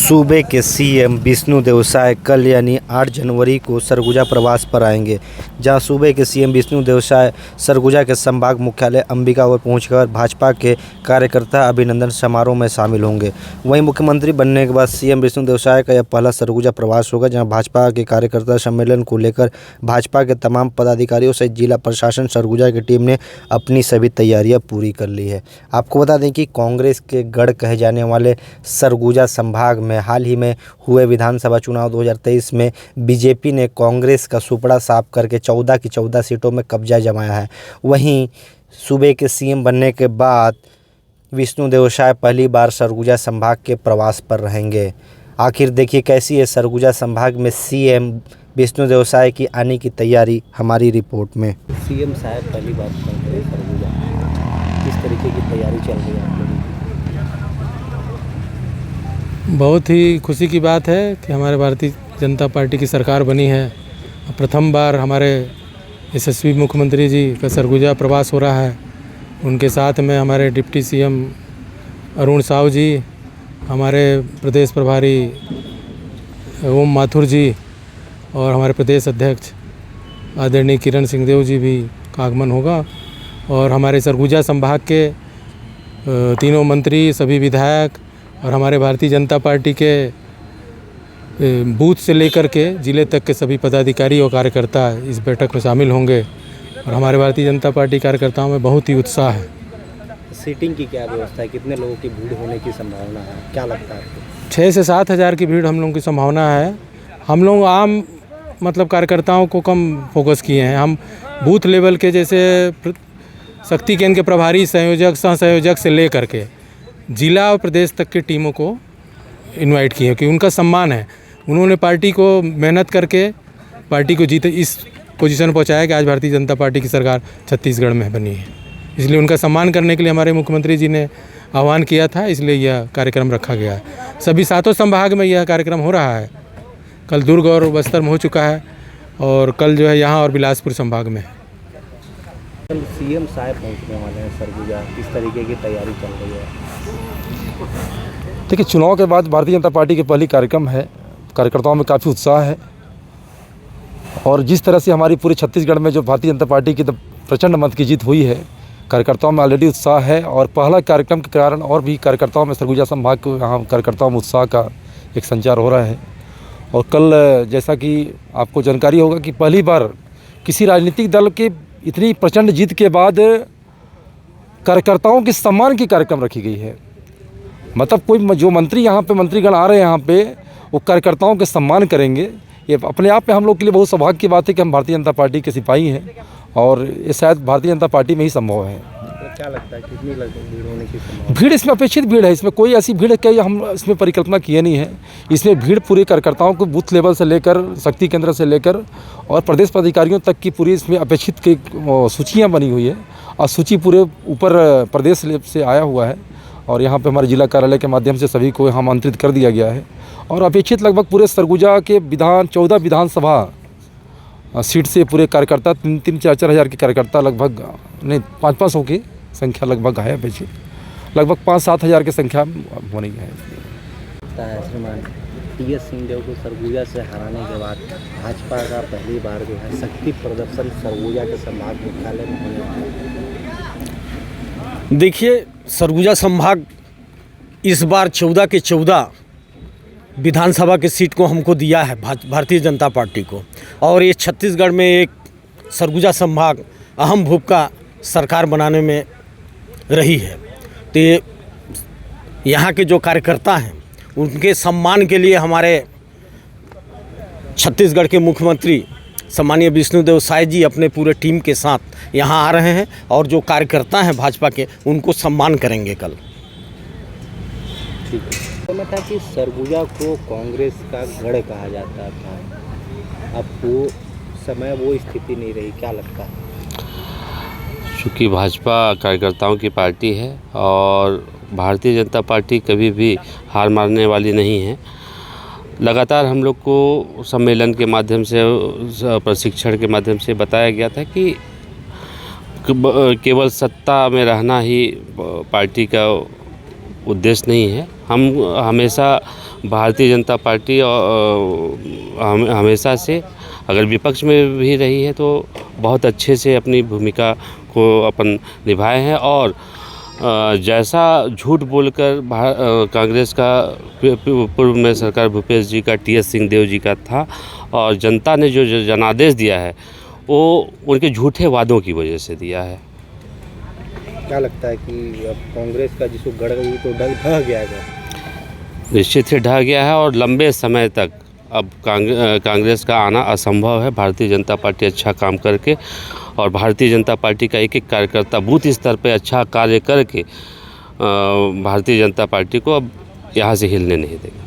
सूबे के सीएम विष्णुदेव साय कल यानी 8 जनवरी को सरगुजा प्रवास पर आएंगे, जहां सूबे के सीएम विष्णुदेव साय सरगुजा के संभाग मुख्यालय अंबिकापुर पहुंचकर भाजपा के कार्यकर्ता अभिनंदन समारोह में शामिल होंगे। वहीं मुख्यमंत्री बनने के बाद सीएम विष्णुदेव साय का यह पहला सरगुजा प्रवास होगा, जहां भाजपा के कार्यकर्ता सम्मेलन को लेकर भाजपा के तमाम पदाधिकारियों सहित जिला प्रशासन सरगुजा की टीम ने अपनी सभी तैयारियां पूरी कर ली है। आपको बता दें कि कांग्रेस के गढ़ कहे जाने वाले सरगुजा संभाग में हाल ही में हुए विधानसभा चुनाव 2023 में बीजेपी ने कांग्रेस का सुपड़ा साफ करके 14 की 14 सीटों में कब्जा जमाया है। वहीं सूबे के सीएम बनने के बाद विष्णुदेव साय पहली बार सरगुजा संभाग के प्रवास पर रहेंगे। आखिर देखिए कैसी है सरगुजा संभाग में सीएम विष्णुदेव साय की आने की तैयारी, हमारी रिपोर्ट में। सीएम साहब पहली बार सरगुजा, किस तरीके की तैयारी चल रही है आप लोगों की? बहुत ही खुशी की बात है कि हमारे भारतीय जनता पार्टी की सरकार बनी है। प्रथम बार हमारे यशस्वी मुख्यमंत्री जी का सरगुजा प्रवास हो रहा है। उनके साथ में हमारे डिप्टी सीएम अरुण साहू जी, हमारे प्रदेश प्रभारी ओम माथुर जी और हमारे प्रदेश अध्यक्ष आदरणीय किरण सिंहदेव जी भी का आगमन होगा। और हमारे सरगुजा संभाग के तीनों मंत्री, सभी विधायक और हमारे भारतीय जनता पार्टी के बूथ से लेकर के ज़िले तक के सभी पदाधिकारी और कार्यकर्ता इस बैठक में शामिल होंगे। और हमारे भारतीय जनता पार्टी कार्यकर्ताओं में बहुत ही उत्साह है। सीटिंग की क्या व्यवस्था है? कितने लोगों की भीड़ होने की संभावना है? क्या लगता है आपको? 6 से 7 हज़ार की भीड़ हम लोगों की संभावना है। हम लोग आम कार्यकर्ताओं को कम फोकस किए हैं। हम बूथ लेवल के जैसे शक्ति केंद्र के प्रभारी, संयोजक, सह संयोजक से ले करके जिला और प्रदेश तक की टीमों को इनवाइट किए, क्योंकि उनका सम्मान है। उन्होंने पार्टी को मेहनत करके पार्टी को जीते इस पोजीशन पहुंचाया कि आज भारतीय जनता पार्टी की सरकार छत्तीसगढ़ में बनी है। इसलिए उनका सम्मान करने के लिए हमारे मुख्यमंत्री जी ने आह्वान किया था, इसलिए यह कार्यक्रम रखा गया है। सभी 7 संभाग में यह कार्यक्रम हो रहा है। कल दुर्ग और बस्तर में हो चुका है और कल जो है यहाँ और बिलासपुर संभाग में है। सीएम साहब पहुंचने वाले हैं सरगुजा, किस तरीके की तैयारी चल रही है? देखिए, चुनाव के बाद भारतीय जनता पार्टी के पहली कार्यक्रम है। कार्यकर्ताओं में काफ़ी उत्साह है और जिस तरह से हमारी पूरे छत्तीसगढ़ में जो भारतीय जनता पार्टी की प्रचंड मत की जीत हुई है, कार्यकर्ताओं में ऑलरेडी उत्साह है। और पहला कार्यक्रम के कारण और भी कार्यकर्ताओं में सरगुजा संभाग को यहाँ कार्यकर्ताओं में उत्साह का एक संचार हो रहा है। और कल जैसा कि आपको जानकारी होगा कि पहली बार किसी राजनीतिक दल के इतनी प्रचंड जीत के बाद कार्यकर्ताओं के सम्मान की कार्यक्रम रखी गई है। मतलब कोई जो मंत्री यहाँ पे मंत्रीगण आ रहे हैं यहाँ पे, वो कार्यकर्ताओं के सम्मान करेंगे। ये अपने आप में हम लोग के लिए बहुत सौभाग्य की बात है कि हम भारतीय जनता पार्टी के सिपाही हैं और ये शायद भारतीय जनता पार्टी में ही संभव है। तो क्या लगता है कितनी भीड़ होने की संभावना? भीड़ इसमें अपेक्षित भीड़ है। इसमें कोई ऐसी भीड़ है हम इसमें परिकल्पना किए नहीं है। इसमें भीड़ पूरे कार्यकर्ताओं को बूथ लेवल से लेकर शक्ति केंद्र से लेकर और प्रदेश पदाधिकारियों तक की पूरी इसमें अपेक्षित की सूचियाँ बनी हुई है और सूची पूरे ऊपर प्रदेश से आया हुआ है। और यहाँ पे हमारे जिला कार्यालय के माध्यम से सभी को आमंत्रित कर दिया गया है। और अपेक्षित लगभग पूरे सरगुजा के 14 विधानसभा सीट से पूरे कार्यकर्ता 3-4 हज़ार के कार्यकर्ता लगभग नहीं 500 की संख्या लगभग है। अपेक्षित लगभग 5-7 हज़ार की संख्या होनी है। श्रीमान टीएस सिंहदेव को सरगुजा से हराने के बाद भाजपा का पहली बार जो है शक्ति प्रदर्शन सरगुजा के संभाग मुख्यालय में होने वाला है। देखिए, सरगुजा संभाग इस बार 14 के 14 विधानसभा की सीट को हमको दिया है भारतीय जनता पार्टी को। और ये छत्तीसगढ़ में एक सरगुजा संभाग अहम भूमिका सरकार बनाने में रही है। तो ये यहाँ के जो कार्यकर्ता हैं उनके सम्मान के लिए हमारे छत्तीसगढ़ के मुख्यमंत्री सम्मानीय विष्णुदेव साय जी अपने पूरे टीम के साथ यहाँ आ रहे हैं और जो कार्यकर्ता हैं भाजपा के उनको सम्मान करेंगे कल। ठीक है। तो मैं था कि सरगुजा को कांग्रेस का गढ़ कहा जाता था, अब वो समय वो स्थिति नहीं रही, क्या लगता है? चूँकि भाजपा कार्यकर्ताओं की पार्टी है और भारतीय जनता पार्टी कभी भी हार मानने वाली नहीं है। लगातार हम लोग को सम्मेलन के माध्यम से, प्रशिक्षण के माध्यम से बताया गया था कि केवल सत्ता में रहना ही पार्टी का उद्देश्य नहीं है। हम हमेशा भारतीय जनता पार्टी हमेशा से अगर विपक्ष में भी रही है तो बहुत अच्छे से अपनी भूमिका को अपन निभाए हैं और जैसा झूठ बोलकर कांग्रेस का पूर्व में सरकार भूपेश जी का टी.एस. सिंहदेव जी का था और जनता ने जो जनादेश दिया है वो उनके झूठे वादों की वजह से दिया है। क्या लगता है कि अब कांग्रेस का जिसको गढ़ गई तो ढह गया है? निश्चित ही ढह गया है और लंबे समय तक अब कांग्रेस का आना असंभव है। भारतीय जनता पार्टी अच्छा काम करके और भारतीय जनता पार्टी का एक एक कार्यकर्ता बूथ स्तर पे अच्छा कार्य करके भारतीय जनता पार्टी को अब यहाँ से हिलने नहीं देगा।